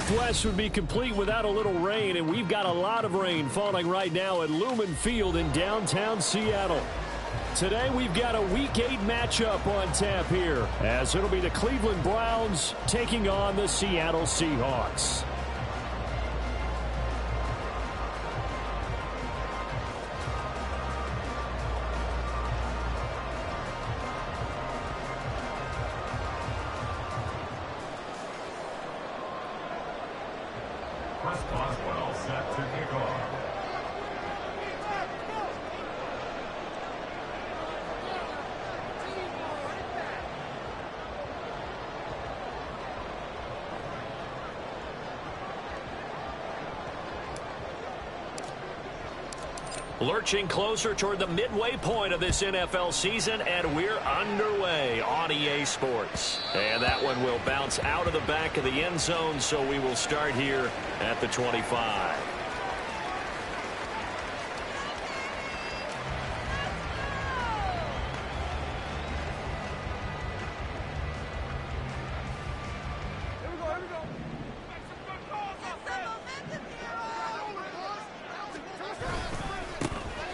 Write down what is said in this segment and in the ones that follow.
Northwest would be complete without a little rain, and we've got a lot of rain falling right now at Lumen Field in downtown Seattle. Today we've got a Week 8 matchup on tap here, as it'll be the Cleveland Browns taking on the Seattle Seahawks. Lurching closer toward the midway point of this NFL season, and we're underway on EA Sports. And that one will bounce out of the back of the end zone, so we will start here at the 25.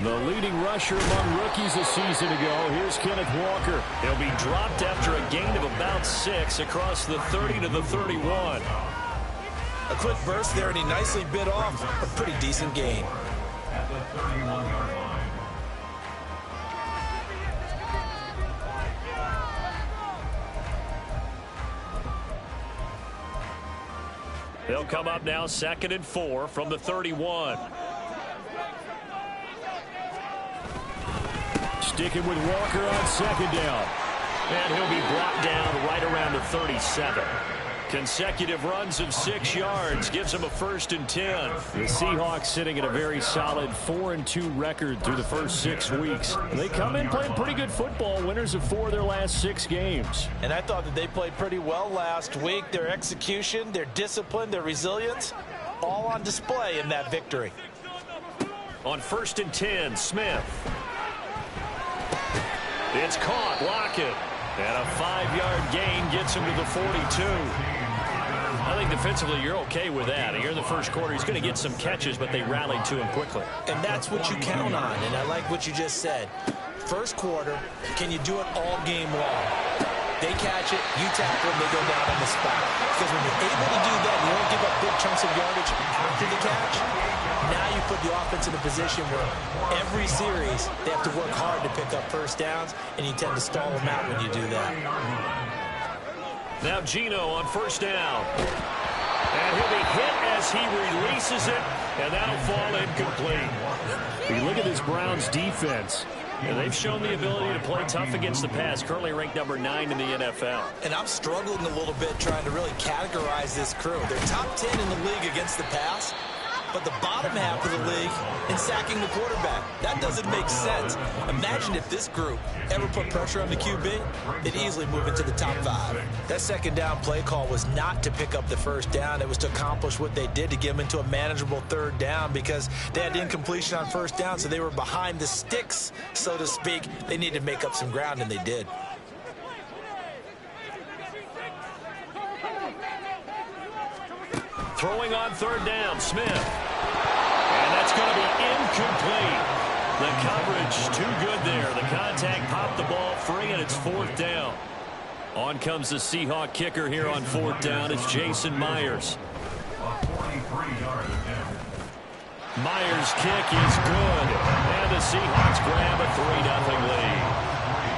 The leading rusher among rookies a season ago. Here's Kenneth Walker. He'll be dropped after a gain of about 6 across the 30 to the 31. A quick burst there, and he nicely bit off a pretty decent gain. At the 31-yard line. They'll come up now 2nd and 4 from the 31. Sticking with Walker on 2nd down. And he'll be brought down right around the 37. Consecutive runs of 6 yards gives him a 1st and 10. The Seahawks sitting at a very solid 4-2 record through the first 6 weeks. They come in playing pretty good football, winners of 4 of their last 6 games. And I thought that they played pretty well last week. Their execution, their discipline, their resilience, all on display in that victory. On 1st and 10, Smith. It's caught, Lockett. And a 5-yard gain gets him to the 42. I think defensively you're okay with that. Here in the first quarter, he's going to get some catches, but they rallied to him quickly. And that's what you count on, and I like what you just said. First quarter, can you do it all game long? They catch it, you tackle them, they go down on the spot. Because when you're able to do that, you don't give up big chunks of yardage after the catch. Now you put the offense in a position where every series they have to work hard to pick up first downs, and you tend to stall them out when you do that. Now Geno on 1st down. And he'll be hit as he releases it, and that'll fall incomplete. You look at this Browns defense. And they've shown the ability to play tough against the pass, currently ranked number 9 in the NFL. And I'm struggling a little bit trying to really categorize this crew. They're top 10 in the league against the pass, but the bottom half of the league in sacking the quarterback. That doesn't make sense. Imagine if this group ever put pressure on the QB, they'd easily move into the top 5. That 2nd down play call was not to pick up the 1st down. It was to accomplish what they did, to get them into a manageable 3rd down, because they had incompletion on 1st down, so they were behind the sticks, so to speak. They needed to make up some ground, and they did. Throwing on 3rd down, Smith. And that's going to be incomplete. The coverage too good there. The contact popped the ball free, and it's 4th down. On comes the Seahawk kicker here on 4th down. It's Jason Myers. A 43-yard attempt. Myers' kick is good. And the Seahawks grab a 3-0 lead.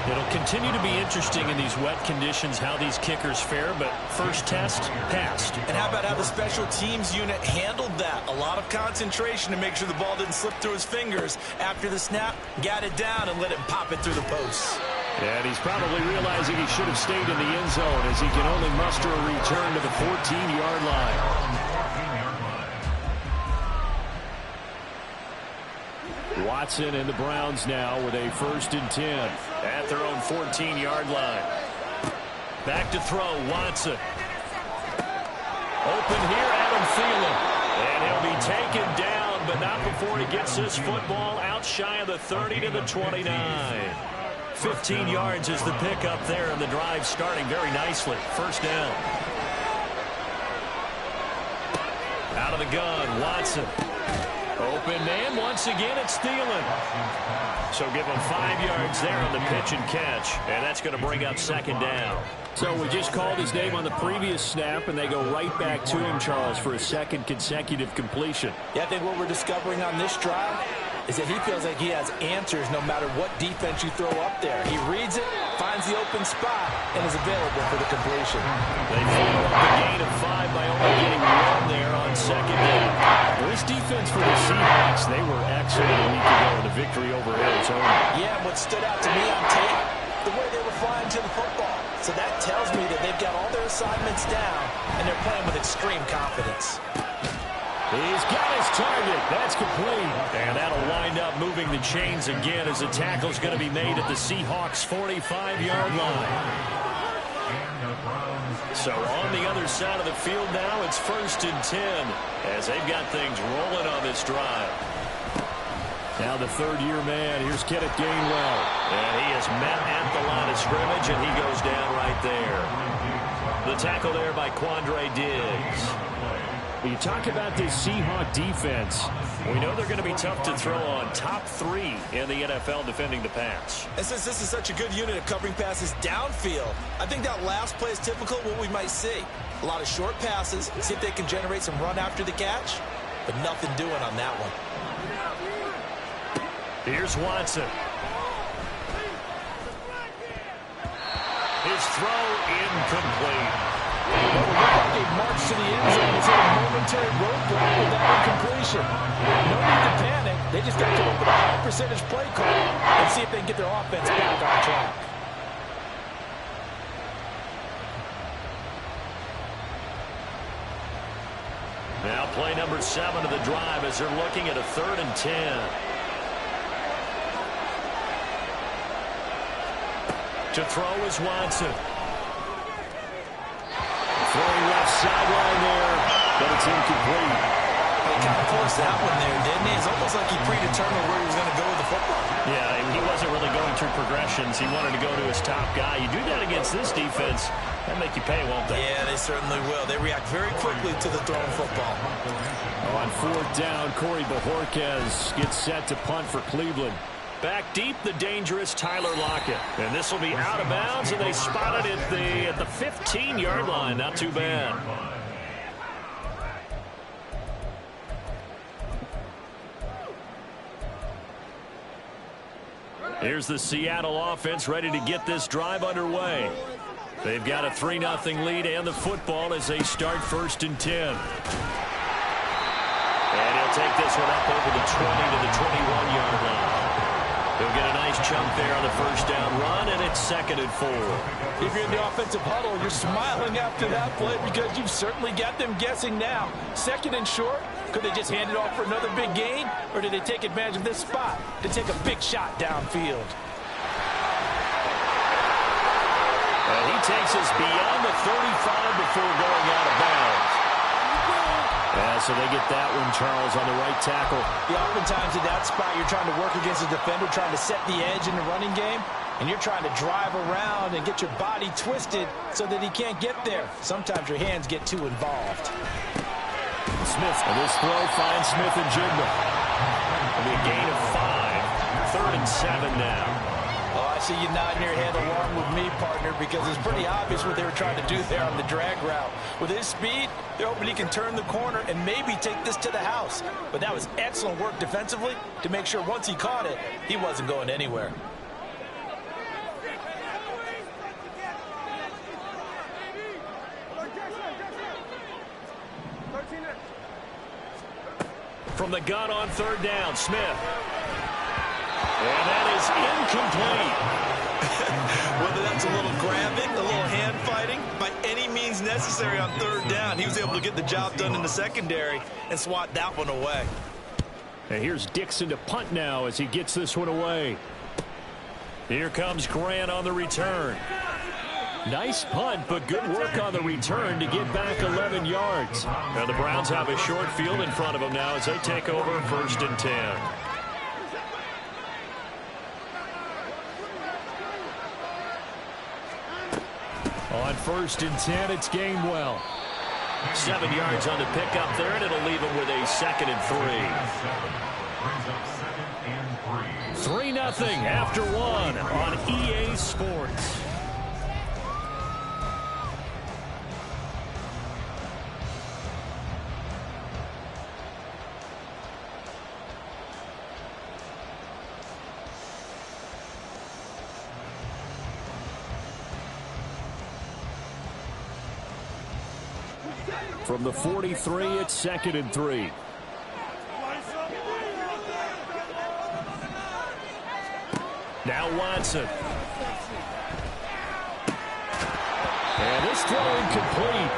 It'll continue to be interesting in these wet conditions how these kickers fare, but first test, passed. And how about how the special teams unit handled that? A lot of concentration to make sure the ball didn't slip through his fingers. After the snap, got it down and let him pop it through the posts. And he's probably realizing he should have stayed in the end zone as he can only muster a return to the 14-yard line. Watson and the Browns now with a 1st and 10 at their own 14-yard line. Back to throw, Watson. Open here, Adam Thielen. And he'll be taken down, but not before he gets this football out shy of the 30 to the 29. 15 yards is the pickup there, and the drive starting very nicely. 1st down. of the gun. Watson. Open man. Once again, it's Thielen. So give him 5 yards there on the pitch and catch. And that's going to bring up second down. So we just called his name on the previous snap, and they go right back to him, Charles, for a second consecutive completion. Yeah, I think what we're discovering on this drive is that he feels like he has answers no matter what defense you throw up there. He reads it, finds the open spot, and is available for the completion. They follow up the gain of 5 by only getting 1 there on second down. Well, this defense for the Seahawks, they were excellent a week ago in the victory over Arizona. Yeah, and what stood out to me on tape, the way they were flying to the football. So that tells me that they've got all their assignments down, and they're playing with extreme confidence. He's got his target. That's complete. And that'll wind up moving the chains again as the tackle's going to be made at the Seahawks' 45-yard line. So on the other side of the field now, it's 1st and 10 as they've got things rolling on this drive. Now the third-year man. Here's Kenneth Gainwell. And he is met at the line of scrimmage, and he goes down right there. The tackle there by Quandre Diggs. You talk about this Seahawk defense. We know they're going to be tough to throw on. Top 3 in the NFL defending the pass. And since this is such a good unit of covering passes downfield, I think that last play is typical of what we might see. A lot of short passes, see if they can generate some run after the catch, but nothing doing on that one. Here's Watson. His throw incomplete. Well, it looked like they marched to the end zone. It's a momentary roadblock with that incompletion. No need to panic. They just got to come up with a high-percentage play call and see if they can get their offense back on track. Now play number 7 of the drive as they're looking at a 3rd and 10. To throw is Watson. Throwing left sideline there, but it's incomplete. He kind of forced that one there, didn't he? It's almost like he predetermined where he was going to go with the football. Yeah, he wasn't really going through progressions. He wanted to go to his top guy. You do that against this defense, that'll make you pay, won't they? Yeah, they certainly will. They react very quickly to the thrown football. On 4th down, Corey Bojorquez gets set to punt for Cleveland. Back deep, the dangerous Tyler Lockett. And this will be out of bounds, and they spot it at the 15-yard line. Not too bad. Here's the Seattle offense ready to get this drive underway. They've got a 3-0 lead and the football as they start 1st and 10. And he'll take this one up over the 20 to the 21-yard line. He'll get a nice chunk there on the 1st down run, and it's 2nd and 4. If you're in the offensive huddle, you're smiling after that play because you've certainly got them guessing now. 2nd and short, could they just hand it off for another big gain, or did they take advantage of this spot to take a big shot downfield? And he takes us beyond the 35 before going out of bounds. Yeah, so they get that one, Charles, on the right tackle. Yeah, oftentimes in that spot, you're trying to work against a defender, trying to set the edge in the running game, and you're trying to drive around and get your body twisted so that he can't get there. Sometimes your hands get too involved. Smith, and this throw finds Smith and Jigba. It'll be a gain of 5. 3rd and 7 now. Oh, I see you nodding your head along with me, partner, because it's pretty obvious what they were trying to do there on the drag route. With his speed, they're hoping he can turn the corner and maybe take this to the house. But that was excellent work defensively to make sure once he caught it, he wasn't going anywhere. From the gun on 3rd down, Smith. And that is incomplete. Whether that's a little grabbing, a little hand fighting, by any means necessary on 3rd down, he was able to get the job done in the secondary and swat that one away. And here's Dixon to punt now as he gets this one away. Here comes Grant on the return. Nice punt, but good work on the return to get back 11 yards. Now the Browns have a short field in front of them now as they take over 1st and 10. On 1st and 10, it's Gainwell. 7 yards on the pickup there, and it'll leave him with a 2nd and 3. 3-0 after 1 on EA Sports. From the 43, it's 2nd and 3. Now Watson. And this throw incomplete.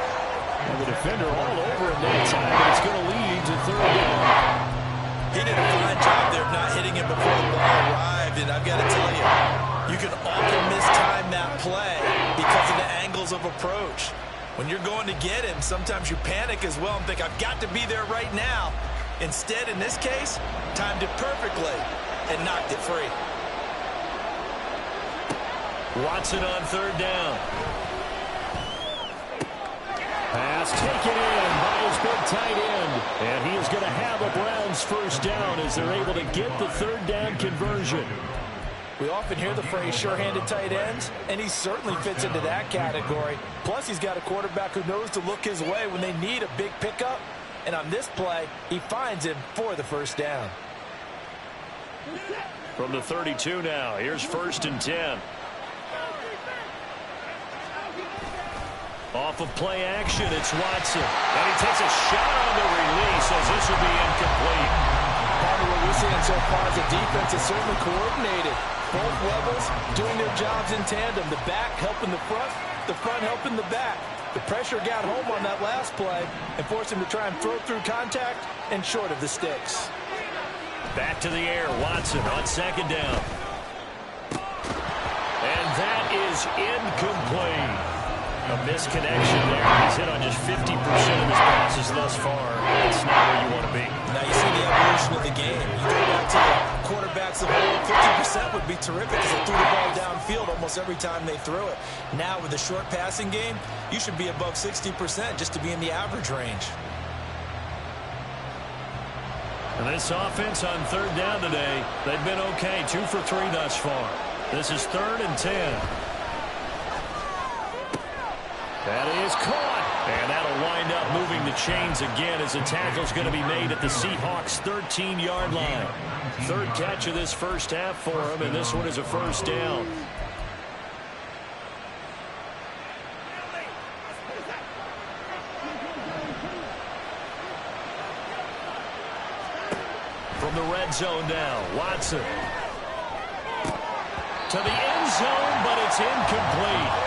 And the defender all over him that time, but it's going to lead to 3rd down. He did a fine job there of not hitting it before the ball arrived, and I've got to tell you, you can often mistime that play because of the angles of approach. When you're going to get him, sometimes you panic as well and think, I've got to be there right now. Instead, in this case, timed it perfectly and knocked it free. Watson on 3rd down. Pass taken in by his big tight end. And he is going to have a Browns 1st down as they're able to get the 3rd down conversion. We often hear the phrase sure-handed tight ends, and he certainly fits into that category. Plus, he's got a quarterback who knows to look his way when they need a big pickup. And on this play, he finds him for the 1st down. From the 32 now, here's 1st and 10. Off of play action, it's Watson. And he takes a shot on the release as this will be incomplete. Part of what we're seeing so far is the defense is certainly coordinated. Both levels doing their jobs in tandem. The back helping the front helping the back. The pressure got home on that last play and forced him to try and throw through contact and short of the sticks. Back to the air, Watson on 2nd down. And that is incomplete. A misconnection there. He's hit on just 50% of his passes thus far. That's not where you want to be. Now you see the evolution of the game. You go back to the quarterbacks of old, 50% would be terrific because they threw the ball downfield almost every time they threw it. Now with the short passing game, you should be above 60% just to be in the average range. And this offense on 3rd down today, they've been okay. 2 for 3 thus far. This is 3rd and 10. That is caught. And that'll wind up moving the chains again as the tackle's going to be made at the Seahawks' 13-yard line. 3rd catch of this 1st half for him, and this one is a 1st down. From the red zone now, Watson. To the end zone, but it's incomplete.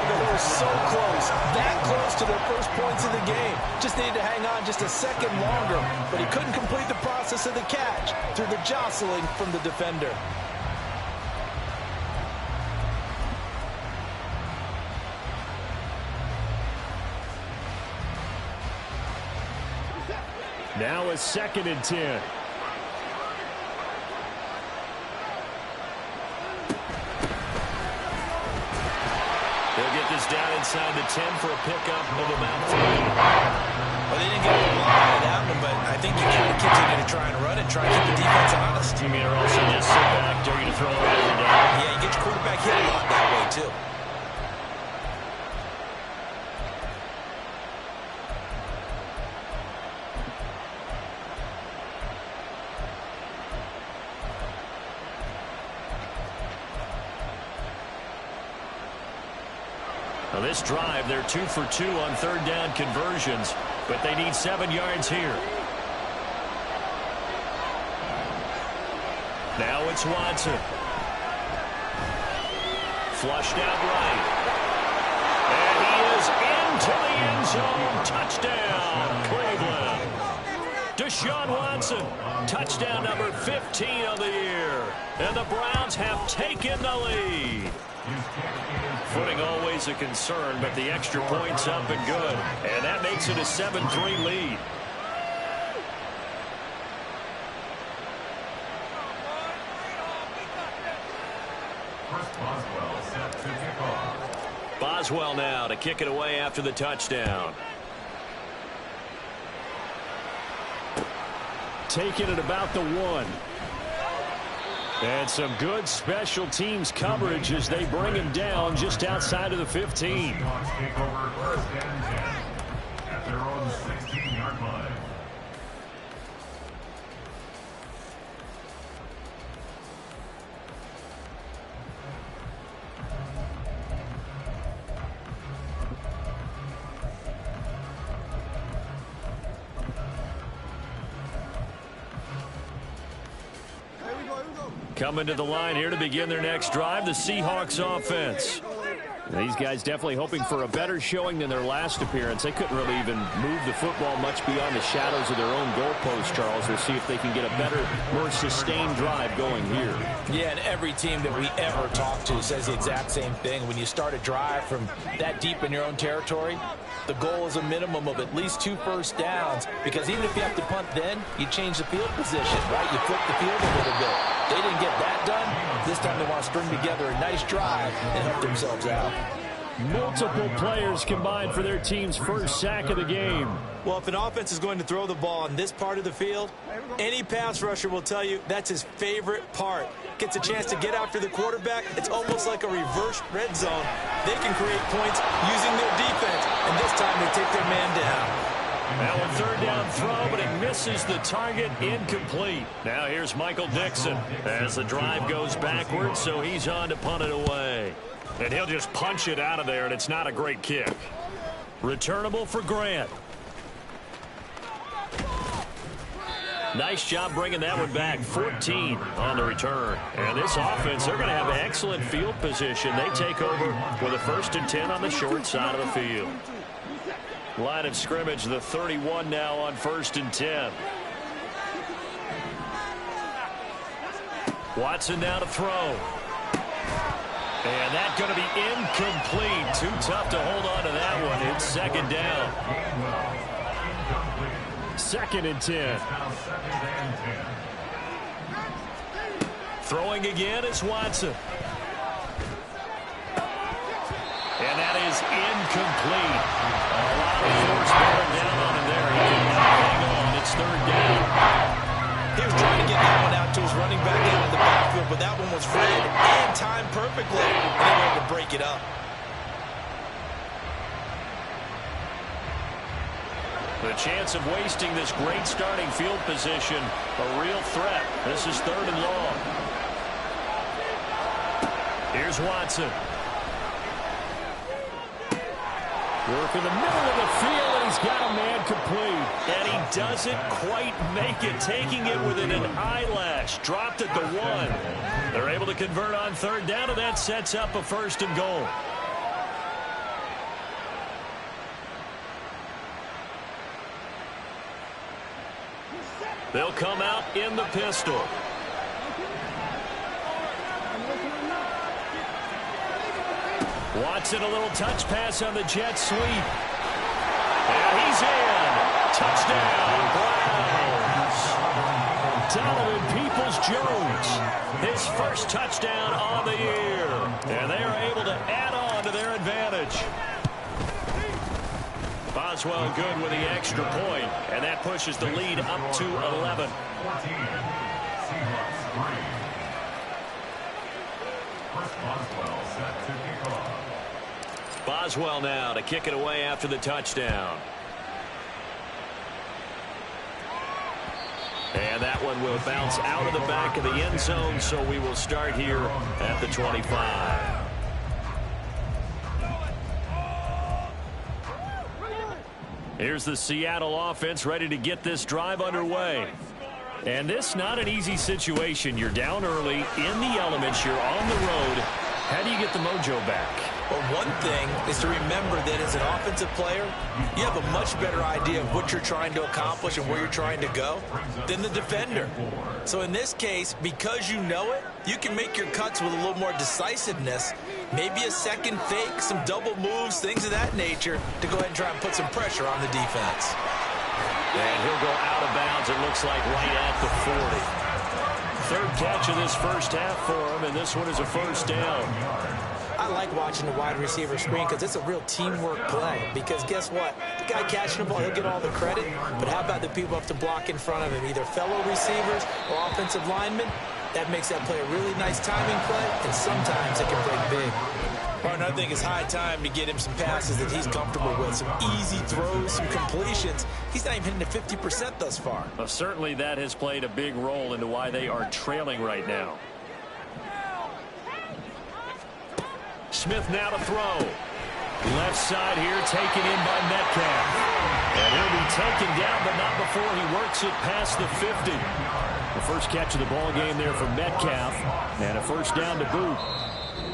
They were so close, that close to their first points of the game. Just needed to hang on just a second longer, but he couldn't complete the process of the catch through the jostling from the defender. Now a 2nd and 10. They'll get this down inside the 10 for a pickup of about 3. Well, they didn't get a lot out of that one, but I think you got to continue to try and run it, try and keep the defense honest. You mean, or also just sit back, dare you to throw it every down? Yeah, you get your quarterback hit a lot that way, too. Now this drive, they're 2 for 2 on 3rd down conversions, but they need 7 yards here. Now it's Watson. Flushed out right. And he is into the end zone. Touchdown, Cleveland. Deshaun Watson, touchdown number 15 of the year. And the Browns have taken the lead. Footing always a concern, but the extra point's up and good. And that makes it a 7-3 lead. Boswell set to kick off. Boswell now to kick it away after the touchdown. taken at about the 1. And some good special teams coverage as they bring him down just outside of the 15. Seahawks take over first and 10 at their own 16-yard line. Coming to the line here to begin their next drive, the Seahawks offense. These guys definitely hoping for a better showing than their last appearance. They couldn't really even move the football much beyond the shadows of their own goalpost, Charles. We'll see if they can get a better, more sustained drive going here. Yeah, and every team that we ever talk to says the exact same thing. When you start a drive from that deep in your own territory, the goal is a minimum of at least 2 first downs, because even if you have to punt then, you change the field position, right? You flip the field a little bit. They didn't get that done. This time they want to string together a nice drive and help themselves out. Multiple players combined for their team's first sack of the game. Well, if an offense is going to throw the ball on this part of the field, any pass rusher will tell you that's his favorite part. Gets a chance to get after the quarterback. It's almost like a reverse red zone. They can create points using their defense, and this time they take their man down. Now a third down throw, but it misses the target, incomplete. Now here's Michael Dixon as the drive goes backwards, so he's on to punt it away. And he'll just punch it out of there, and it's not a great kick. Returnable for Grant. Nice job bringing that one back. 14 on the return. And this offense, they're going to have excellent field position. They take over with a 1st and 10 on the short side of the field. Line of scrimmage, the 31 now on 1st and 10. Watson now to throw. And that's going to be incomplete. Too tough to hold on to that one. It's 2nd down. 2nd and 10. Throwing again is Watson. And that is incomplete. A lot of force bearing down on him there. He did not hang on. It's 3rd down. He was trying to get that one out to his running back out of the backfield, but that one was read and timed perfectly, and they were able to break it up. The chance of wasting this great starting field position, a real threat. This is 3rd and long. Here's Watson. Work in the middle of the field, and he's got a man complete. And he doesn't quite make it, taking it within an eyelash. Dropped at the 1. They're able to convert on 3rd down, and that sets up a 1st and goal. They'll come out in the pistol. Watson, a little touch pass on the jet sweep. And he's in. Touchdown, Browns. Donovan Peoples-Jones, his first touchdown on the year. And they are able to add on to their advantage. Boswell good with the extra point, and that pushes the lead up to 11. 14. Seahawks 3. First Boswell set to kick off. Boswell now to kick it away after the touchdown. And that one will bounce out of the back of the end zone, so we will start here at the 25. Here's the Seattle offense ready to get this drive underway. And this not an easy situation. You're down early, in the elements, you're on the road. How do you get the mojo back? Well, one thing is to remember that as an offensive player, you have a much better idea of what you're trying to accomplish and where you're trying to go than the defender. So in this case, because you know it, you can make your cuts with a little more decisiveness, maybe a second fake, some double moves, things of that nature, to go ahead and try and put some pressure on the defense. And he'll go out of bounds, it looks like, right at the 40. Third catch of this first half for him, and this one is a 1st down. I I like watching the wide receiver screen because it's a real teamwork play. Because guess what? The guy catching the ball, he'll get all the credit. But how about the people who have to block in front of him, either fellow receivers or offensive linemen? That makes that play a really nice timing play, and sometimes it can break big. Partner, I think it's high time to get him some passes that he's comfortable with, some easy throws, some completions. He's not even hitting to 50% thus far. Well, certainly that has played a big role into why they are trailing right now. Smith now to throw. Left side here taken in by Metcalf. And he'll be taken down, but not before he works it past the 50. The first catch of the ball game there for Metcalf, and a first down to boot.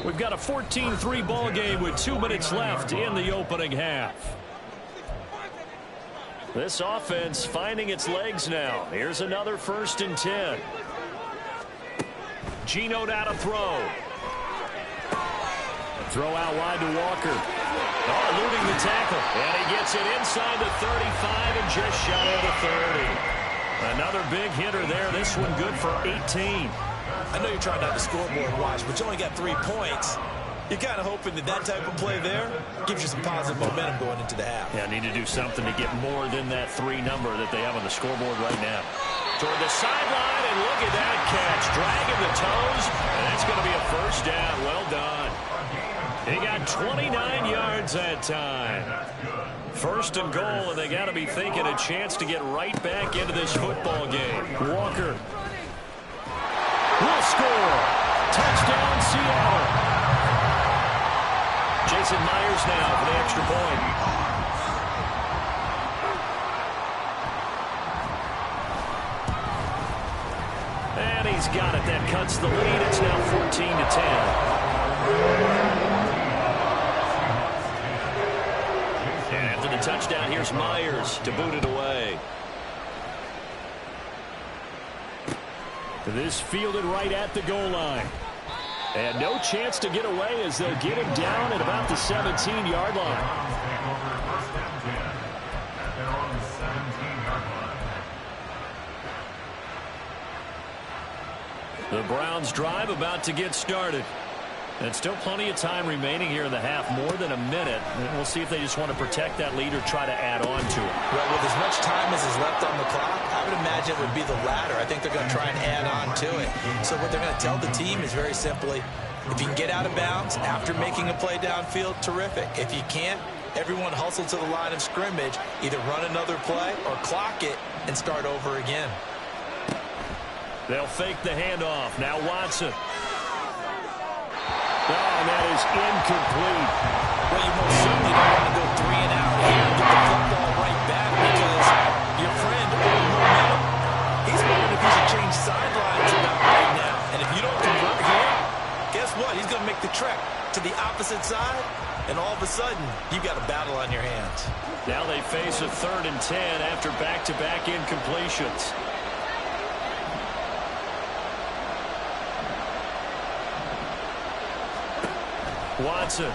We've got a 14-3 ball game with 2 minutes left in the opening half. This offense finding its legs now. Here's another 1st and 10. Geno now to throw. Throw out wide to Walker. Oh, eluding the tackle. And he gets it inside the 35 and just shy of the 30. Another big hitter there. This one good for 18. I know you're trying not to scoreboard watch, but you only got 3 points. You're kind of hoping that that type of play there gives you some positive momentum going into the half. Yeah, need to do something to get more than that 3 number that they have on the scoreboard right now. Toward the sideline, and look at that catch. Dragging the toes, and that's going to be a first down. Well done. He got 29 yards that time. 1st and goal, and they got to be thinking a chance to get right back into this football game. Walker will score. Touchdown, Seattle. Jason Myers now for the extra point. And he's got it. That cuts the lead. It's now 14-10. And after the touchdown, here's Myers to boot it away. This fielded right at the goal line. And no chance to get away as they'll get him down at about the 17-yard line. The Browns drive about to get started. And still plenty of time remaining here in the half, more than a minute. And we'll see if they just want to protect that lead or try to add on to it. Well, with as much time as is left on the clock, I would imagine it would be the latter. I think they're going to try and add on to it. So what they're going to tell the team is very simply, if you can get out of bounds after making a play downfield, terrific. If you can't, everyone hustle to the line of scrimmage, either run another play or clock it and start over again. They'll fake the handoff. Now Watson. Oh, that is incomplete. Well, you most certainly don't want to go 3 and out here and get the football right back because your friend, momentum, he's wondering if he should change sidelines about right now. And if you don't convert here, guess what? He's going to make the trek to the opposite side, and all of a sudden, you've got a battle on your hands. Now they face a 3rd and 10 after back-to-back incompletions. Watson. Able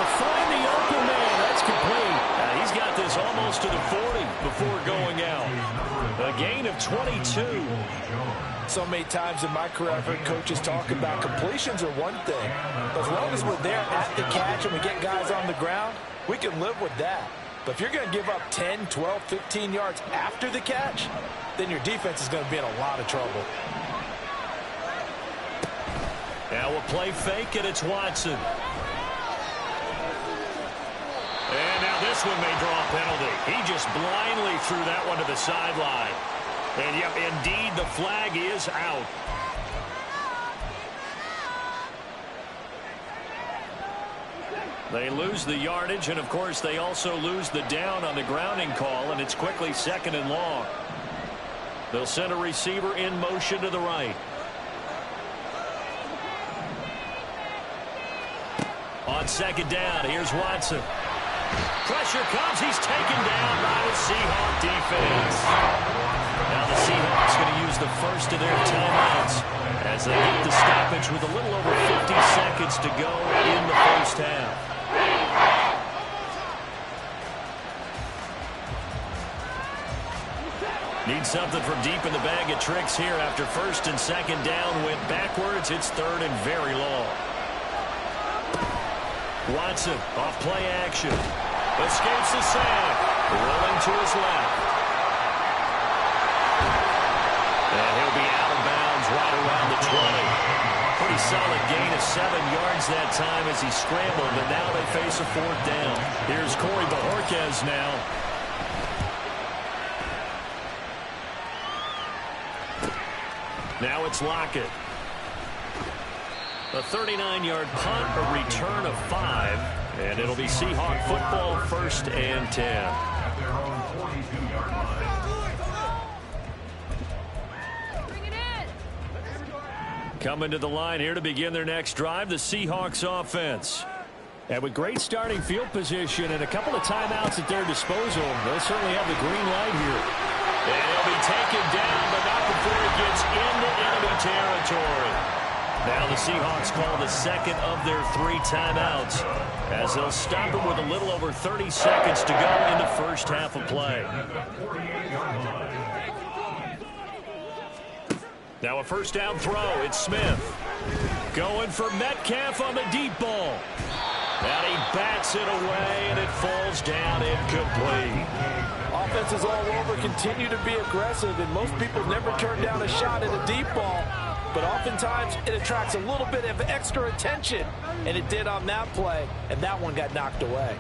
to find the open man. That's complete. He's got this almost to the 40 before going out. A gain of 22. So many times in my career, I've heard coaches talk about completions are one thing. But as long as we're there at the catch and we get guys on the ground, we can live with that. But if you're going to give up 10, 12, 15 yards after the catch, then your defense is going to be in a lot of trouble. Now a play fake, and it's Watson. And now this one may draw a penalty. He just blindly threw that one to the sideline. And, yep, indeed, the flag is out. They lose the yardage, and, of course, they also lose the down on the grounding call, and it's quickly 2nd and long. They'll send a receiver in motion to the right. On 2nd down, here's Watson. Pressure comes. He's taken down by the Seahawks defense. Now the Seahawks going to use the first of their timeouts as they get the stoppage with a little over 50 seconds to go in the first half. Need something from deep in the bag of tricks here after first and second down went backwards. It's third and very long. Watson off play action. Escapes the sack. Rolling to his left. And he'll be out of bounds right around the 20. Pretty solid gain of 7 yards that time as he scrambled, but now they face a fourth down. Here's Corey Bojorquez now. Now it's Lockett. A 39-yard punt, a return of 5, and it'll be Seahawk football, 1st and 10. At their own 42-yard line. Coming to the line here to begin their next drive, the Seahawks offense. And with great starting field position and a couple of timeouts at their disposal, they'll certainly have the green light here. And he'll be taken down, but not before it gets into enemy territory. Now the Seahawks call the second of their 3 timeouts as they'll stop it with a little over 30 seconds to go in the first half of play. Now a first down throw. It's Smith. Going for Metcalf on the deep ball. And he bats it away, and it falls down incomplete. Offenses all over continue to be aggressive, and most people never turn down a shot at a deep ball. But oftentimes, it attracts a little bit of extra attention, and it did on that play, and that one got knocked away.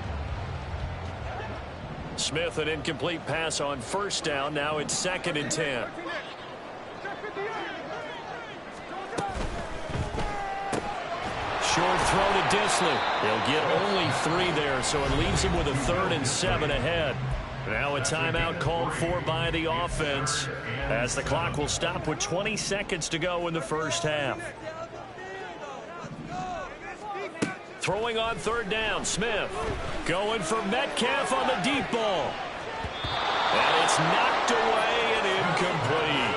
Smith, an incomplete pass on first down. Now it's 2nd and 10. Short throw to Disley. He'll get only 3 there, so it leaves him with a 3rd and 7 ahead. Now a timeout called for by the offense as the clock will stop with 20 seconds to go in the first half. Throwing on 3rd down, Smith. Going for Metcalf on the deep ball. And it's knocked away and incomplete.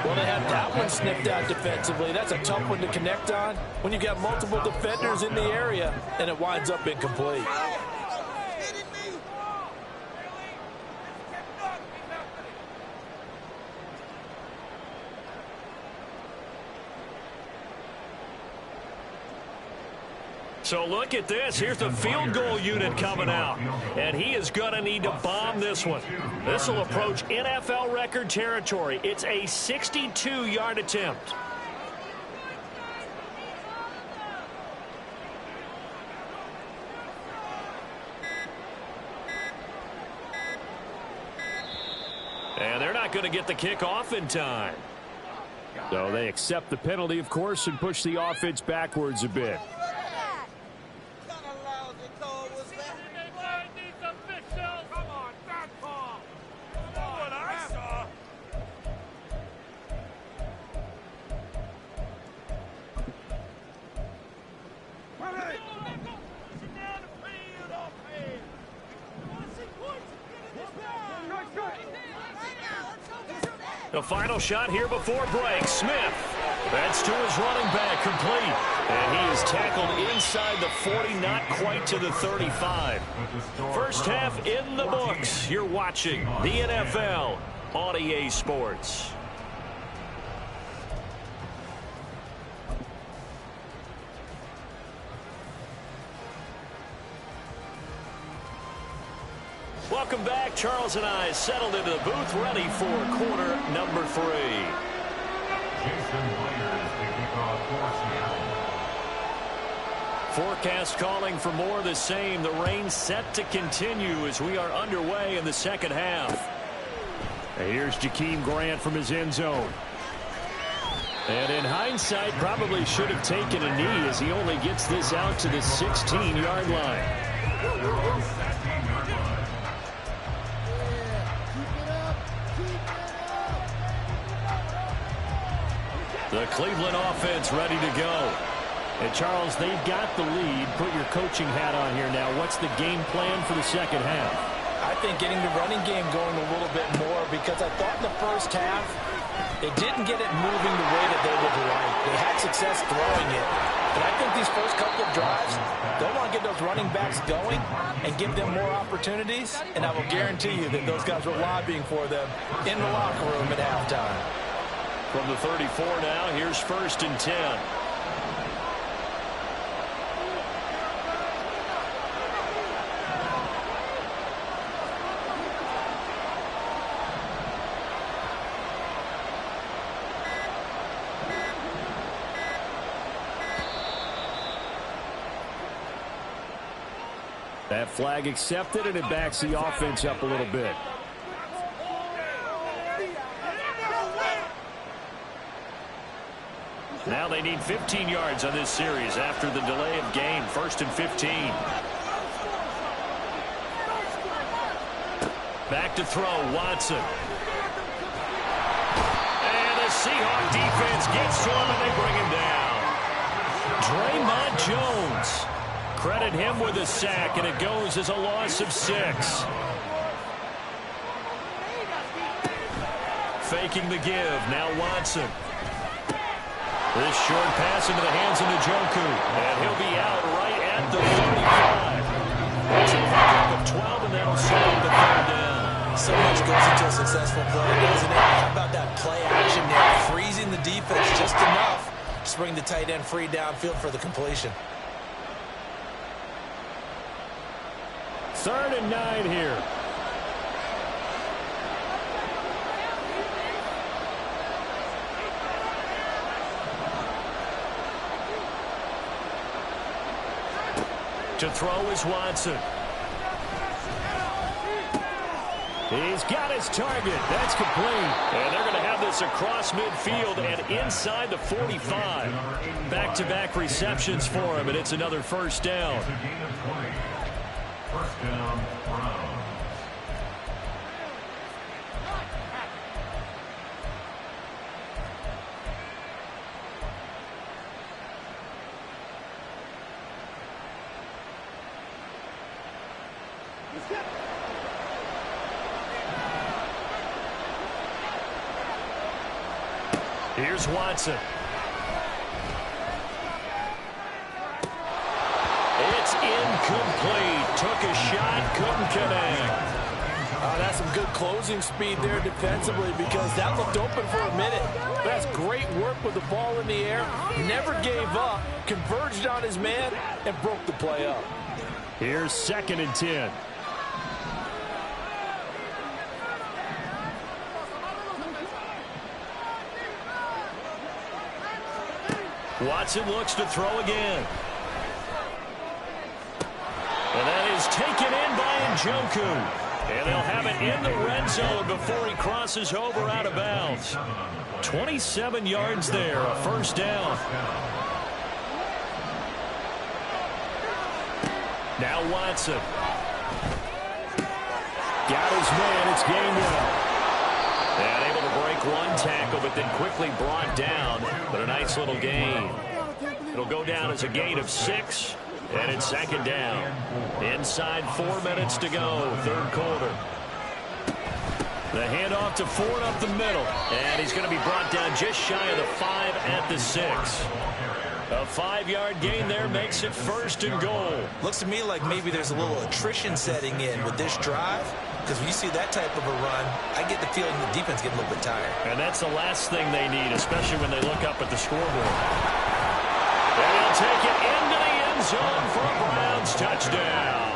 Well, they had that one sniffed out defensively. That's a tough one to connect on when you got multiple defenders in the area, and it winds up incomplete. So look at this. Here's the field goal unit coming out. And he is going to need to bomb this one. This will approach NFL record territory. It's a 62-yard attempt. And they're not going to get the kickoff in time. So they accept the penalty, of course, and push the offense backwards a bit. The final shot here before break. Smith. That's to his running back, complete. And he is tackled inside the 40, not quite to the 35. First half in the books. You're watching the NFL on EA Sports. Welcome back. Charles and I settled into the booth, ready for quarter number 3. Forecast calling for more of the same. The rain set to continue as we are underway in the second half. And here's Jakeem Grant from his end zone. And in hindsight, probably should have taken a knee as he only gets this out to the 16-yard line. The Cleveland offense ready to go. And Charles, they've got the lead. Put your coaching hat on here now. What's the game plan for the second half? I think getting the running game going a little bit more, because I thought in the first half they didn't get it moving the way that they would like. They had success throwing it. But I think these first couple of drives, they'll want to get those running backs going and give them more opportunities. And I will guarantee you that those guys were lobbying for them in the locker room at halftime. From the 34 now, here's 1st and 10. That flag accepted, and it backs the offense up a little bit. Now they need 15 yards on this series after the delay of game. 1st and 15. Back to throw, Watson. And the Seahawk defense gets to him, and they bring him down. Draymond Jones. Credit him with a sack, and it goes as a loss of 6. Faking the give. Now Watson. This short pass into the hands of Njoku. And he'll be out right at the 35. That's a pickup of 12, and that'll settle the 3rd down. So much goes into a successful play, doesn't it? How about that play action there? Freezing the defense just enough to bring the tight end free downfield for the completion. 3rd and 9 here. To throw is Watson. He's got his target. That's complete. And they're going to have this across midfield and inside the 45. Back-to-back receptions for him, and it's another 1st down. First down, Browns. Here's Watson. It's incomplete. Took a shot, couldn't connect. That's some good closing speed there defensively, because that looked open for a minute. That's great work with the ball in the air. Never gave up, converged on his man, and broke the play up. Here's 2nd and 10. Watson looks to throw again. And that is taken in by Njoku. And they'll have it in the red zone before he crosses over out of bounds. 27 yards there, a 1st down. Now Watson. Got his man. It's Gainwell. And able to break one tackle, but then quickly brought down. But a nice little gain. It'll go down as a gain of 6. And it's 2nd down. Inside 4 minutes to go, 3rd quarter. The handoff to Ford up the middle. And he's going to be brought down just shy of the 5 at the 6. A 5-yard gain there makes it 1st and goal. Looks to me like maybe there's a little attrition setting in with this drive, because when you see that type of a run, I get the feeling the defense getting a little bit tired. And that's the last thing they need, especially when they look up at the scoreboard. And he'll take it into the end zone for a Browns touchdown.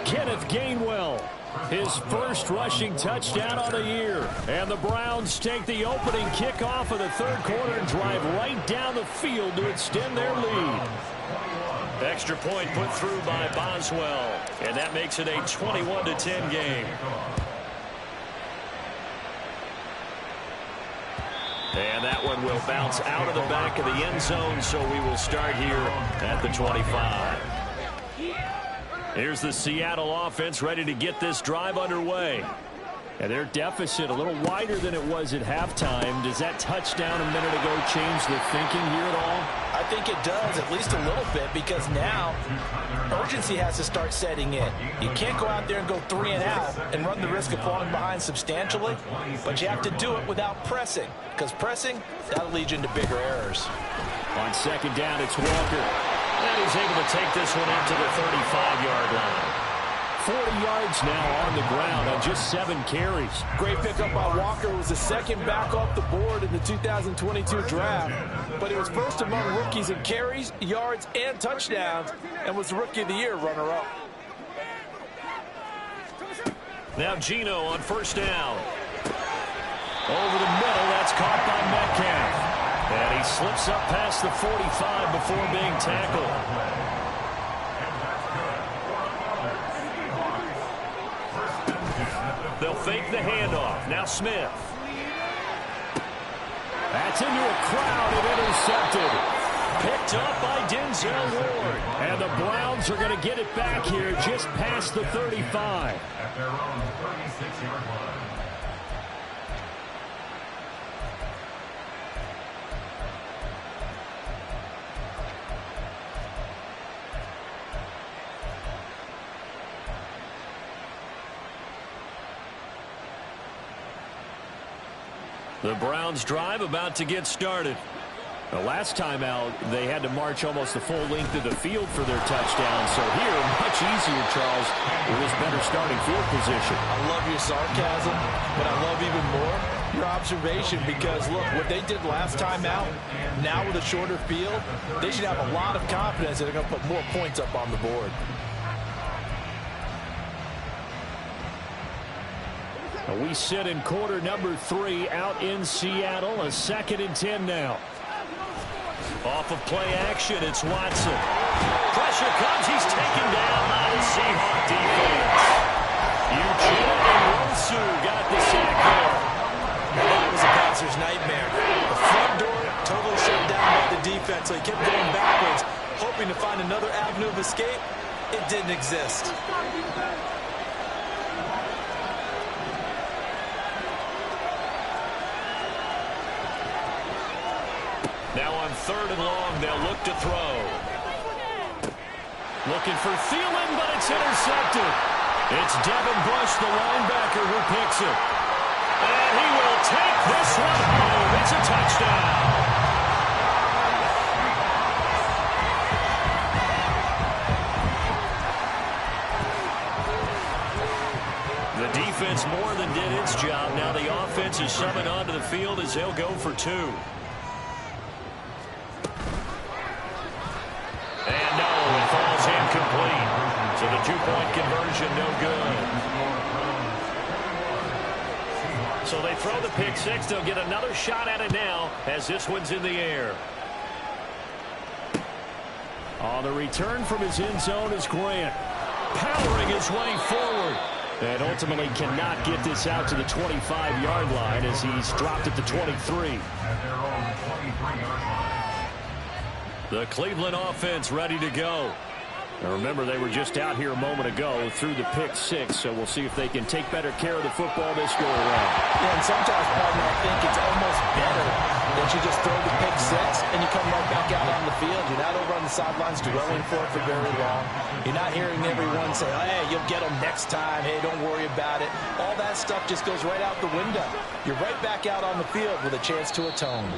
Kenneth Gainwell, his 1st rushing touchdown on the year. And the Browns take the opening kickoff of the 3rd quarter and drive right down the field to extend their lead. Extra point put through by Boswell. And that makes it a 21-10 game. And that one will bounce out of the back of the end zone, so we will start here at the 25. Here's the Seattle offense ready to get this drive underway. And their deficit a little wider than it was at halftime. Does that touchdown a minute ago change the thinking here at all? I I think it does, at least a little bit, because now urgency has to start setting in. You can't go out there and go 3 and out and run the risk of falling behind substantially, but you have to do it without pressing, because pressing, that'll lead you into bigger errors. On second down, it's Walker. And he's able to take this one into the 35-yard line. 40 yards now on the ground on just 7 carries. Great pickup by Walker. It was the second back off the board in the 2022 draft. But he was first among rookies in carries, yards, and touchdowns, and was the Rookie of the Year runner-up. Now Geno on first down. Over the middle, that's caught by Metcalf. And he slips up past the 45 before being tackled. They'll fake the handoff. Now Smith. That's into a crowd and intercepted. Picked up by Denzel Ward. And the Browns are going to get it back here just past the 35. At their own 36-yard line. The Browns drive about to get started. The last time out, they had to march almost the full length of the field for their touchdown. So here, much easier, Charles, with this better starting field position. I love your sarcasm, but I love even more your observation, because, look, what they did last time out, now with a shorter field, they should have a lot of confidence that they're going to put more points up on the board. We sit in quarter number 3 out in Seattle. A 2nd and 10 now. Off of play action, it's Watson. Pressure comes, he's taken down by the Seahawk defense. Eugene Nwosu got the sack there. That was a passer's nightmare. The front door totally shut down by the defense, so he kept going backwards, hoping to find another avenue of escape. It didn't exist. Now on 3rd and long, they'll look to throw. Looking for Thielen, but it's intercepted. It's Devin Bush, the linebacker, who picks it. And he will take this one home. It's a touchdown. The defense more than did its job. Now the offense is summoned onto the field as they'll go for 2. Incomplete. So the 2-point conversion, no good. So they throw the pick 6. They'll get another shot at it now as this one's in the air. On the return from his end zone is Grant. Powering his way forward. And ultimately cannot get this out to the 25-yard line as he's dropped at the 23. At their own 23-yard line. The Cleveland offense ready to go. Now remember, they were just out here a moment ago through the pick 6, so we'll see if they can take better care of the football this go around. Yeah, and sometimes, partner, I think it's almost better that you just throw the pick 6 and you come right back out on the field. You're not over on the sidelines dwelling for it for very long. You're not hearing everyone say, hey, you'll get them next time. Hey, don't worry about it. All that stuff just goes right out the window. You're right back out on the field with a chance to atone.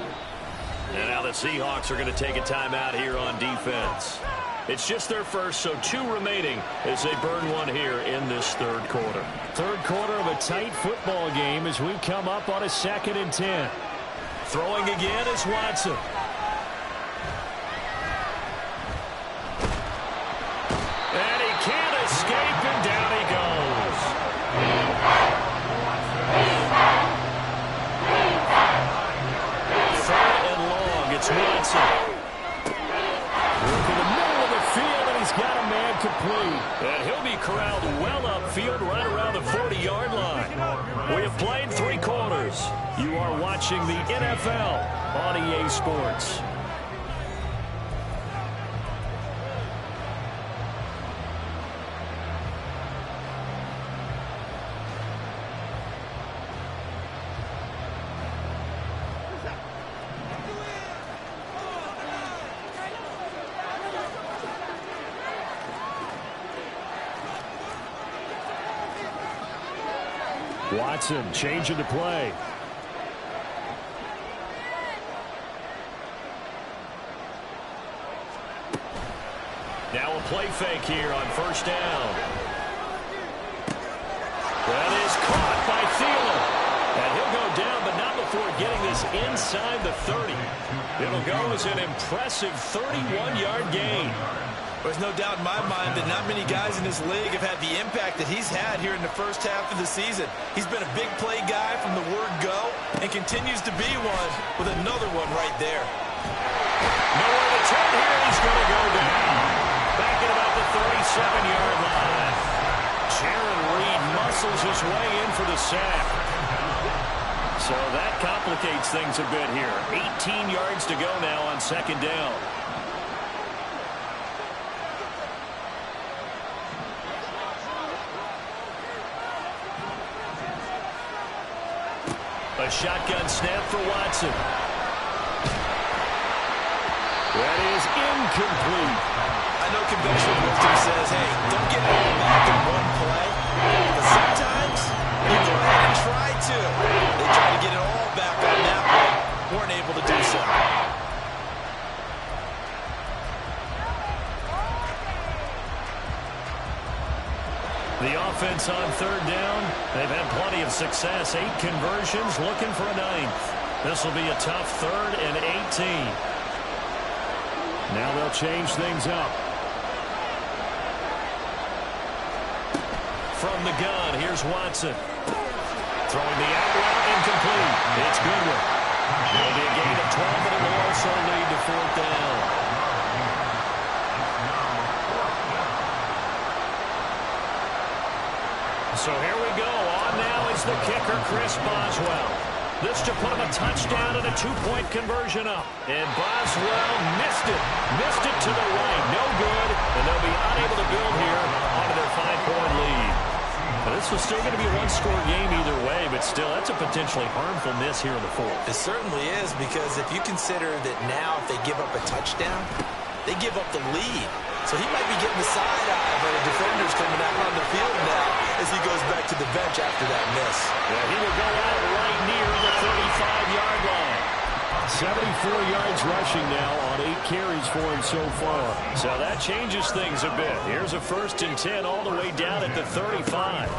And now the Seahawks are going to take a timeout here on defense. It's just their first, so 2 remaining as they burn one here in this 3rd quarter. 3rd quarter of a tight football game as we come up on a 2nd and 10. Throwing again is Watson. And he can't escape, and down he goes. 3rd and long, it's Watson. Got a man complete. And he'll be corralled well upfield right around the 40-yard line. We have played 3 quarters. You are watching the NFL on EA Sports. Watson changing to play. Now a play fake here on first down. That is caught by Thielen. And he'll go down, but not before getting this inside the 30. It'll go as an impressive 31-yard gain. There's no doubt in my mind that not many guys in this league have had the impact that he's had here in the first half of the season. He's been a big play guy from the word go and continues to be one with another one right there. Nowhere to turn here. He's going to go down. Back at about the 37-yard line. Jaron Reed muscles his way in for the sack. So that complicates things a bit here. 18 yards to go now on second down. A shotgun snap for Watson. That is incomplete. I know conventional wisdom says, hey, don't get it all back in one play. But sometimes you go ahead and try to. They try to get it all back on that one. Weren't able to do so. The offense on third down. They've had plenty of success. 8 conversions, looking for a 9th. This will be a tough 3rd and 18. Now they'll change things up. From the gun, here's Watson. Throwing the out route, incomplete. It's Goodwin. It'll be a gain of 12, but it will also lead to 4th down. So here we go. On now is the kicker, Chris Boswell. This to put him a touchdown and a 2-point conversion up. And Boswell missed it. Missed it to the right. No good. And they'll be unable to build here onto their 5-point lead. But this was still going to be a one-score game either way, but still, that's a potentially harmful miss here in the 4th. It certainly is, because if you consider that now if they give up a touchdown, they give up the lead. So he might be getting the side eye by the defenders coming out on the field now as he goes back to the bench after that miss. Yeah, he will go out right near the 35-yard line. 74 yards rushing now on 8 carries for him so far. So that changes things a bit. Here's a 1st and 10 all the way down at the 35.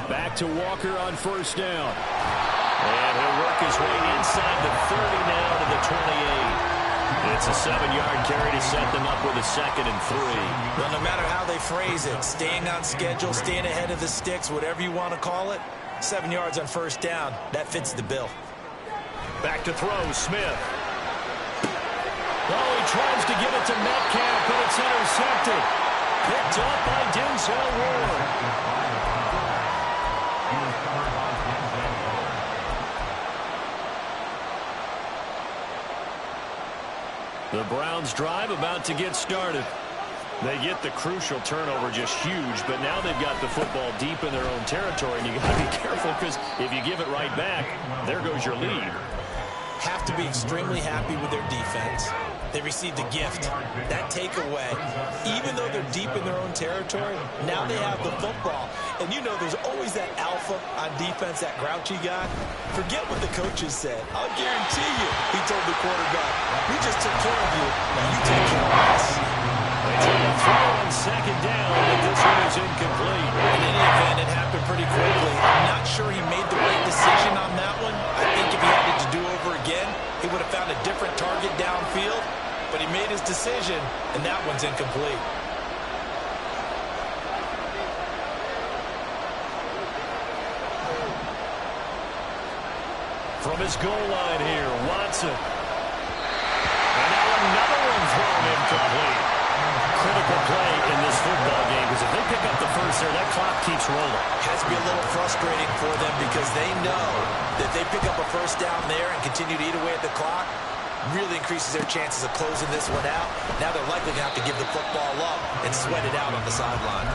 Back to Walker on first down. And he'll work his way inside the 30 now to the 28. It's a 7-yard carry to set them up with a 2nd and 3. Well, no matter how they phrase it, staying on schedule, staying ahead of the sticks, whatever you want to call it, 7 yards on first down, that fits the bill. Back to throw, Smith. Oh, he tries to give it to Metcalf, but it's intercepted. Picked up by Denzel Ward. The Browns drive about to get started. They get the crucial turnover, just huge, but now they've got the football deep in their own territory, and you got to be careful because if you give it right back, there goes your lead. Have to be extremely happy with their defense. They received a gift. That takeaway, even though they're deep in their own territory, now they have the football. And you know there's always that alpha on defense, that grouchy guy. Forget what the coaches said. I'll guarantee you, he told the quarterback, we just took care of you, now you take care of us. They try to throw on second down, but this one is incomplete. In any event, it happened pretty quickly. I'm not sure he made the right decision on that one. I think if he had it to do over again, he would have found a different target downfield. But he made his decision, and that one's incomplete. From his goal line here, Watson. And now another one thrown incomplete. Critical play in this football game, because if they pick up the first there, that clock keeps rolling. Has to be a little frustrating for them because they know that they pick up a first down there and continue to eat away at the clock, really increases their chances of closing this one out. Now they're likely going to have to give the football up and sweat it out on the sideline.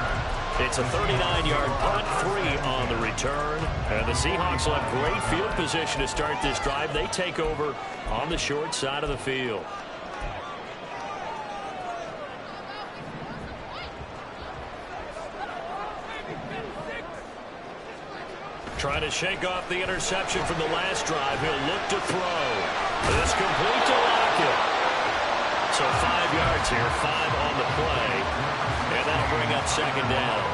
It's a 39-yard punt, 3 on the return. And the Seahawks will have great field position to start this drive. They take over on the short side of the field. Trying to shake off the interception from the last drive. He'll look to throw. It's complete to Lockett. So 5 yards here, 5 on the play. And that'll bring up second down.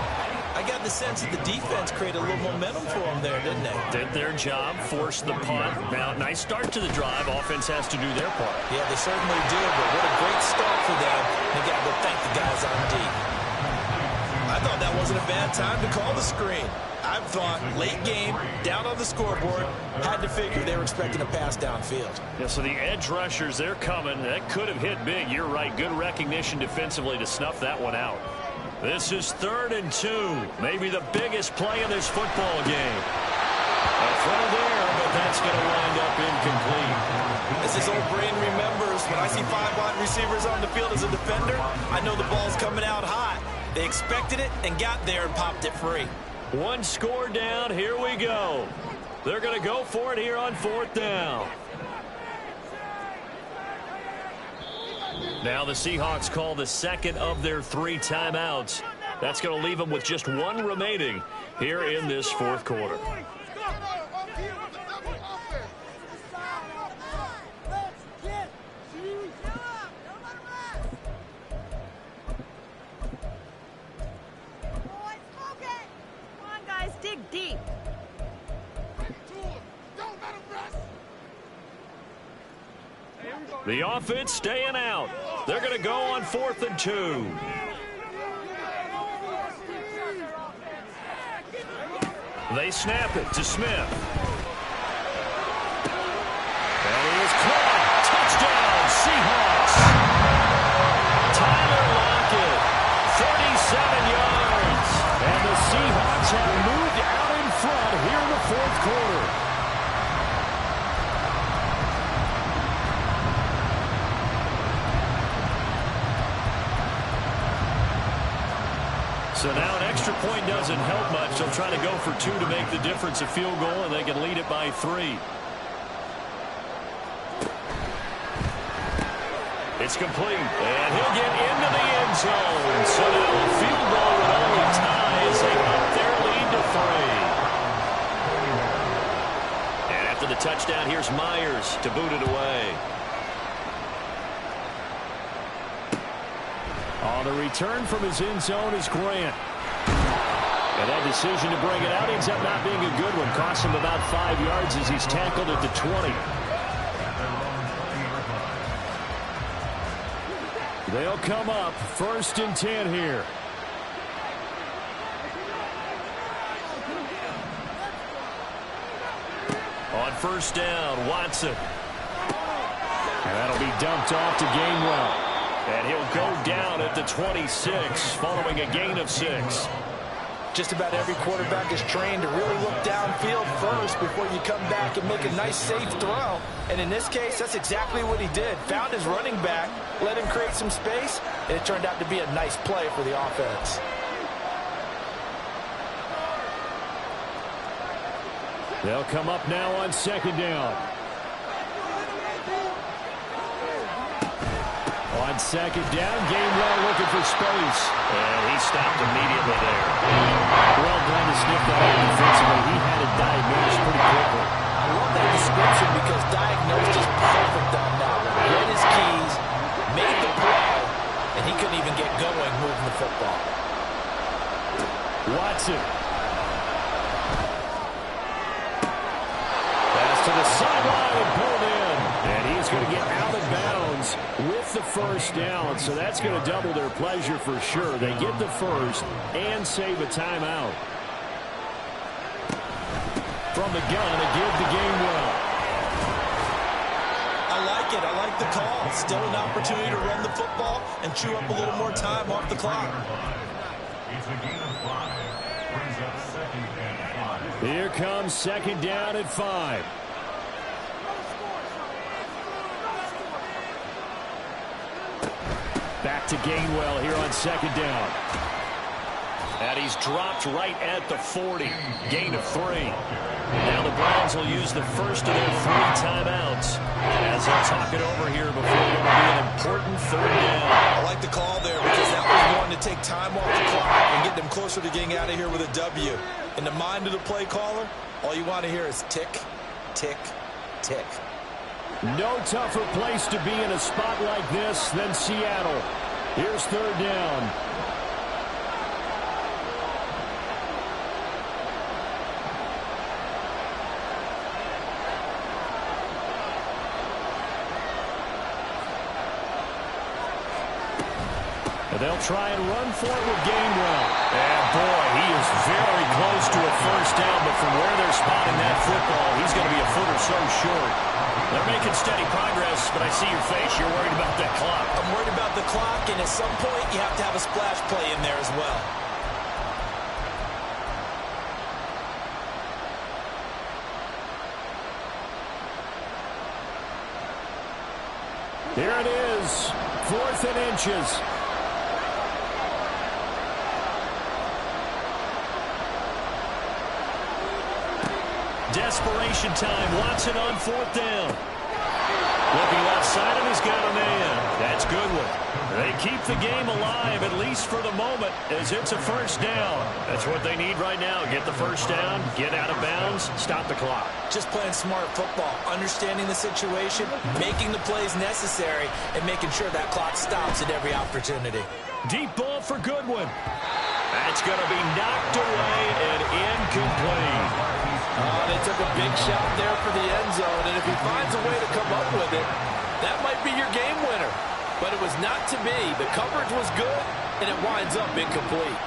I got the sense that the defense created a little momentum for them there, didn't they? Did their job, forced the punt. Now, nice start to the drive. Offense has to do their part. Yeah, they certainly did, but what a great start for them. They got to thank the guys on D. I thought that wasn't a bad time to call the screen. I thought late game, down on the scoreboard, had to figure they were expecting a pass downfield. Yeah, so the edge rushers, they're coming. That could have hit big. You're right. Good recognition defensively to snuff that one out. This is 3rd and 2. Maybe the biggest play in this football game. A throw there, but that's going to wind up incomplete. As his old brain remembers, when I see 5 wide receivers on the field as a defender, I know the ball's coming out hot. They expected it and got there and popped it free. One score down. Here we go. They're going to go for it here on 4th down. Now the Seahawks call the second of their 3 timeouts. That's going to leave them with just 1 remaining here in this 4th quarter. Dig deep. The offense staying out. They're going to go on 4th and 2. They snap it to Smith. And he is caught. Touchdown, Seahawks. Tyler Lockett, 37 yards. And the Seahawks have moved out in front here in the 4th quarter. So now an extra point doesn't help much. They'll try to go for 2 to make the difference a field goal, and they can lead it by 3. It's complete, and he'll get into the end zone. So now a field goal with only ties. They up their lead to 3. And after the touchdown, here's Myers to boot it away. On the return from his end zone is Grant. And that decision to bring it out ends up not being a good one. Costs him about 5 yards as he's tackled at the 20. They'll come up 1st and 10 here. On 1st down, Watson. And that'll be dumped off to Gainwell. And he'll go down at the 26 following a gain of 6. Just about every quarterback is trained to really look downfield first before you come back and make a nice, safe throw. And in this case, that's exactly what he did. Found his running back, let him create some space, and it turned out to be a nice play for the offense. They'll come up now on 2nd down. On 2nd down, Gainwell looking for space. And he stopped immediately there. Well done to sniff that out defensively. He had it diagnosed pretty quickly. I love that description because diagnosed is perfect on that one. Read his keys, made the play, and he couldn't even get going moving the football. Watson. Pass to the sideline and pulled in. And he's going to get out of bounds with the 1st down. So that's going to double their pleasure for sure. They get the 1st and save a timeout. From the gun, a give to Gainwell. I like it. I like the call. Still an opportunity to run the football and chew up a little more time off the clock. It's a gain of 5. Brings up 2nd and 5. Here comes 2nd down at 5. Back to Gainwell here on 2nd down. And he's dropped right at the 40. Gain of 3. Now the Browns will use the first of their 3 timeouts as they'll talk it over here before what will be an important 3rd down. I like the call there because that was one to take time off the clock and get them closer to getting out of here with a W. In the mind of the play caller, All you want to hear is tick, tick, tick. No tougher place to be in a spot like this than Seattle. Here's third down. They'll try and run for it with Gainwell. And boy, he is very close to a first down, but from where they're spotting that football, he's going to be a foot or so short. They're making steady progress, but I see your face. You're worried about that clock. I'm worried about the clock, and at some point, you have to have a splash play in there as well. Here it is, 4th and inches. Desperation time. Watson on 4th down. Looking left side, and he's got a man. That's Goodwin. They keep the game alive, at least for the moment, as it's a first down. That's what they need right now. Get the first down, get out of bounds, stop the clock. Just playing smart football, understanding the situation, making the plays necessary, and making sure that clock stops at every opportunity. Deep ball for Goodwin. That's going to be knocked away and incomplete. They took a big shot there for the end zone, and if he finds a way to come up with it, that might be your game winner. But it was not to be. The coverage was good, and it winds up incomplete.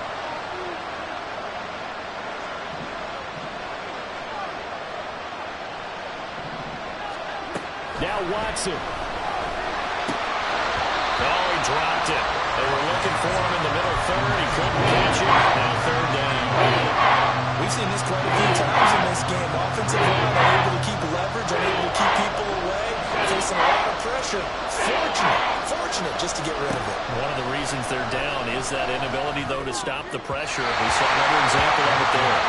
Now Watson. Oh, he dropped it. They were looking for him in the middle third. He couldn't catch it. Now third down. We've seen this quite a few times in this game. Offensive line unable to keep leverage, unable to keep people away, facing a lot of pressure. Fortunate just to get rid of it. One of the reasons they're down is that inability, though, to stop the pressure. We saw another example of it there.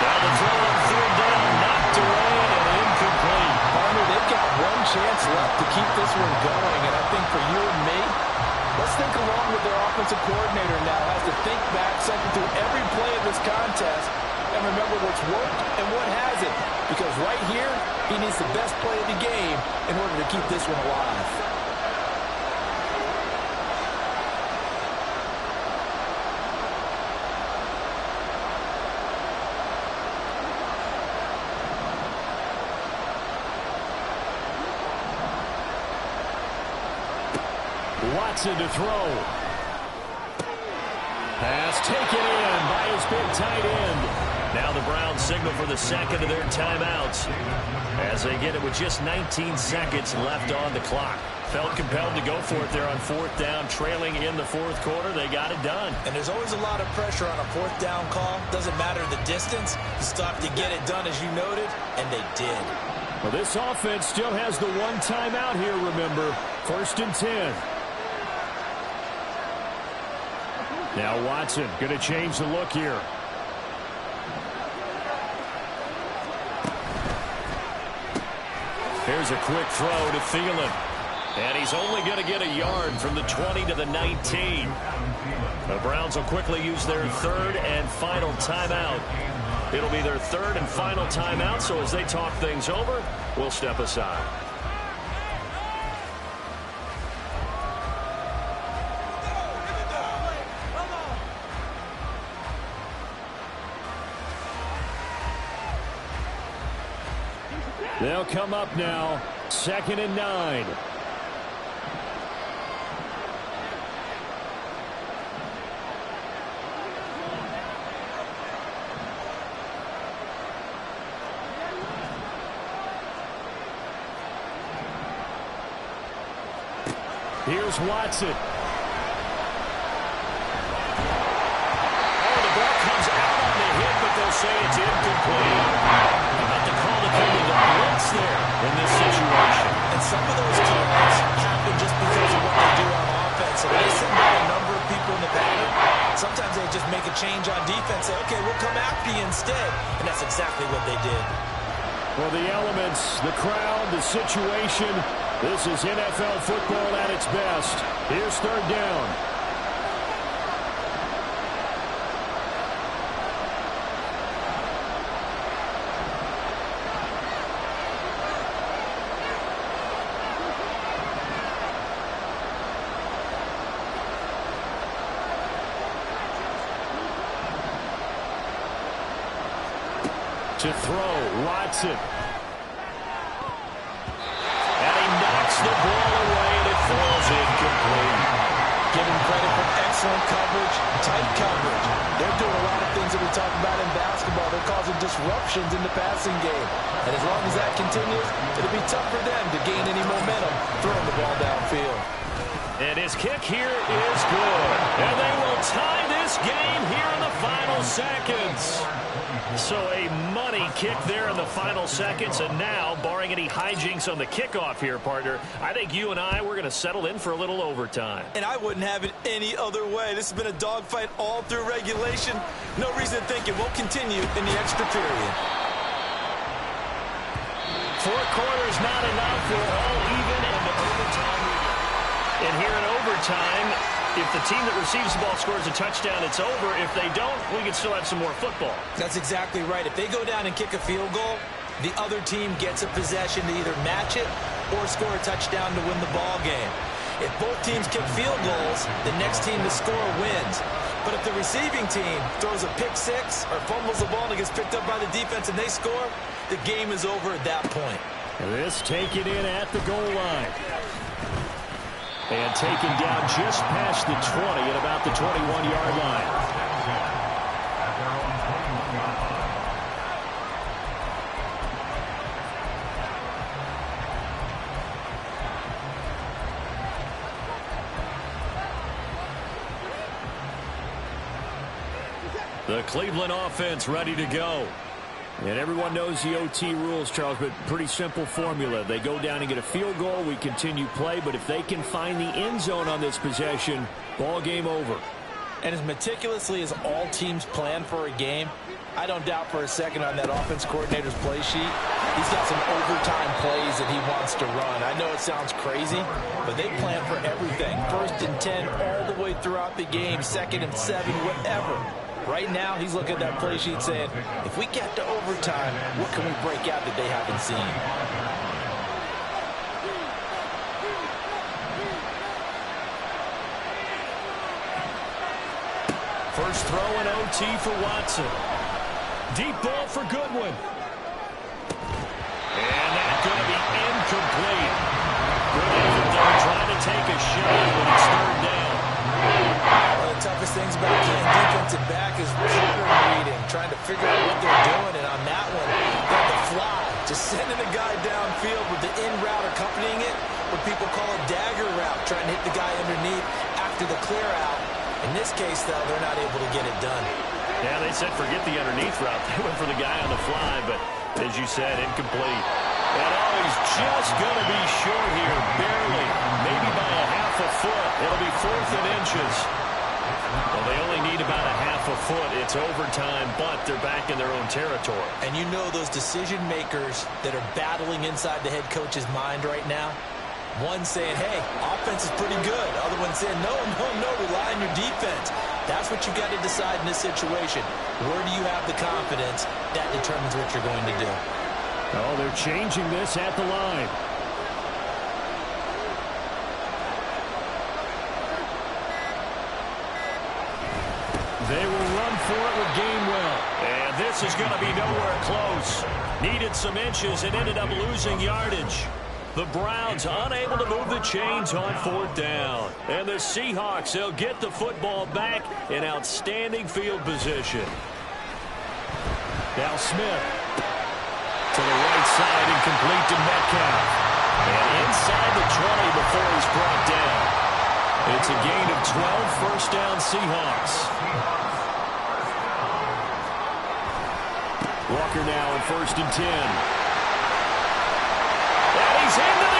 Down the throw on third down, knocked away and incomplete. Partner, they've got one chance left to keep this one going, and I think for you and me, let's think along with their offensive coordinator now. Has to think back, cycle through every play of this contest, and remember what's worked and what hasn't. Because right here, he needs the best play of the game in order to keep this one alive. Watson to throw. Pass taken in by his big tight end. Now the Browns signal for the second of their timeouts as they get it with just 19 seconds left on the clock. Felt compelled to go for it there on 4th down, trailing in the 4th quarter. They got it done. And there's always a lot of pressure on a 4th down call. Doesn't matter the distance. You still have to get it done, as you noted, and they did. Well, this offense still has the one timeout here, remember. 1st and 10. Now Watson going to change the look here. Here's a quick throw to Thielen. And he's only going to get a yard from the 20 to the 19. The Browns will quickly use their 3rd and final timeout. It'll be their 3rd and final timeout, so as they talk things over, we'll step aside. They'll come up now, 2nd and 9. Here's Watson. Oh, the ball comes out on the hit, but they'll say it's incomplete. About the call that came with the blitz there in this situation. And some of those calls happen just because of what they do on offense. So they send out a number of people in the pattern. Sometimes they just make a change on defense. Say, okay, we'll come after you instead. And that's exactly what they did. Well, the elements, the crowd, the situation, this is NFL football at its best. Here's 3rd down. To throw, Watson. And he knocks the ball away, and it falls incomplete. Give him credit for excellent coverage, tight coverage. They're doing a lot of things that we talk about in basketball. They're causing disruptions in the passing game. And as long as that continues, it'll be tough for them to gain any momentum throwing the ball downfield. And his kick here is good. And they will tie this game here in the final seconds. So a money kick there in the final seconds. And now, barring any hijinks on the kickoff here, partner, I think you and we're going to settle in for a little overtime. And I wouldn't have it any other way. This has been a dogfight all through regulation. No reason to think it won't continue in the extra period. 4 quarters not enough. We're all even in the overtime. And here in overtime, if the team that receives the ball scores a touchdown, it's over. If they don't, we can still have some more football. That's exactly right. If they go down and kick a field goal, the other team gets a possession to either match it or score a touchdown to win the ball game. If both teams kick field goals, the next team to score wins. But if the receiving team throws a pick six or fumbles the ball and it gets picked up by the defense and they score, the game is over at that point. This taken in at the goal line. And taken down just past the 20 at about the 21-yard line. The Cleveland offense ready to go. And everyone knows the OT rules, Charles, but pretty simple formula. They go down and get a field goal, we continue play, but if they can find the end zone on this possession, ball game over. And as meticulously as all teams plan for a game, I don't doubt for a second on that offense coordinator's play sheet, he's got some overtime plays that he wants to run. I know it sounds crazy, but they plan for everything. 1st and 10 all the way throughout the game, 2nd and 7, whatever. Right now, he's looking at that play sheet saying, if we get to overtime, what can we break out that they haven't seen? First throw in OT for Watson. Deep ball for Goodwin. And that's going to be incomplete. Good there trying to take a shot when it's 3rd down. One of the toughest things about playing defensive back is pattern reading, trying to figure out what they're doing. And on that one, got the fly, just sending a guy downfield with the in route accompanying it, what people call a dagger route, trying to hit the guy underneath after the clear out. In this case, though, they're not able to get it done. Yeah, they said forget the underneath route. They went for the guy on the fly, but as you said, incomplete. And he's just going to be short here, barely, maybe by a half a foot. It'll be 4th and inches. Well, they only need about a half a foot. It's overtime, but they're back in their own territory. And you know those decision makers that are battling inside the head coach's mind right now? One saying, hey, offense is pretty good. Other one saying, no, rely on your defense. That's what you got to decide in this situation. Where do you have the confidence? That determines what you're going to do. Oh, they're changing this at the line. They will run for it with Gainwell. And this is going to be nowhere close. Needed some inches and ended up losing yardage. The Browns unable to move the chains on 4th down. And the Seahawks, they'll get the football back in outstanding field position. Now Smith to the right side, incomplete to Metcalf. And inside the 20 before he's brought down. It's a gain of 12, 1st down Seahawks. Walker now in 1st and 10. And he's into